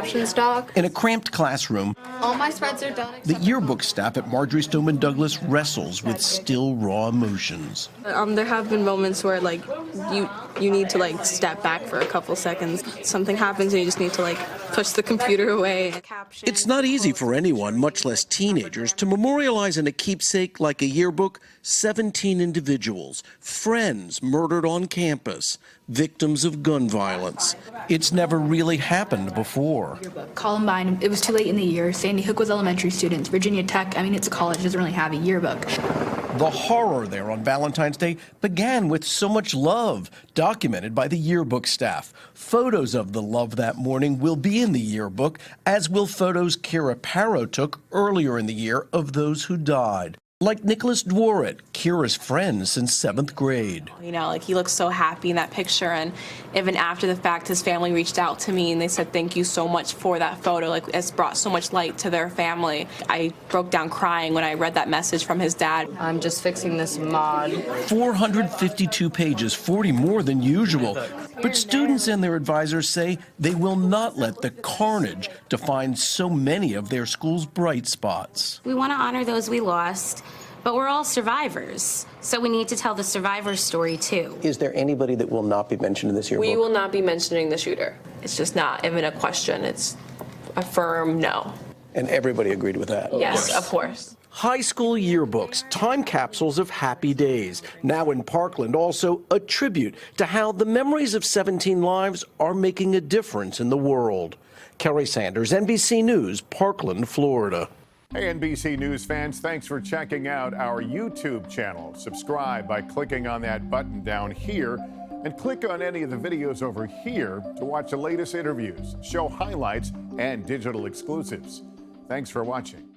captions, Doc. In a cramped classroom, All my spreads are done. the yearbook staff at Marjory Stoneman Douglas wrestles with still raw emotions. There have been moments where like you need to like step back for a couple seconds. Something happens and you just need to like push the computer away. It's not easy for anyone, much less teenagers, to memorialize in a keepsake like a yearbook 17 individuals, friends murdered on campus, victims of gun violence. It's never really happened before. Columbine, it was too late in the year. Sandy Hook was elementary students. Virginia Tech, I mean, it's a college, it doesn't really have a yearbook. The horror there on Valentine's Day began with so much love, documented by the yearbook staff. Photos of the love that morning will be in the yearbook, as will photos Kira Parrow took earlier in the year of those who died. Like Nicholas Dworet, Kira's friend since 7th grade. You know, like he looks so happy in that picture, and even after the fact, his family reached out to me and they said thank you so much for that photo. Like it's brought so much light to their family. I broke down crying when I read that message from his dad. I'm just fixing this mod. 452 pages, 40 more than usual. But students and their advisors say they will not let the carnage define so many of their school's bright spots. We want to honor those we lost, but we're all survivors, so we need to tell the survivor story too. Is there anybody that will not be mentioned in this yearbook? We will not be mentioning the shooter. It's just not even a question. It's a firm no. And everybody agreed with that? Yes, of course. High school yearbooks, time capsules of happy days. Now in Parkland, also a tribute to how the memories of 17 lives are making a difference in the world. Kerry Sanders, NBC News, Parkland, Florida. Hey, NBC News fans, thanks for checking out our YouTube channel. Subscribe by clicking on that button down here and click on any of the videos over here to watch the latest interviews, show highlights, and digital exclusives. Thanks for watching.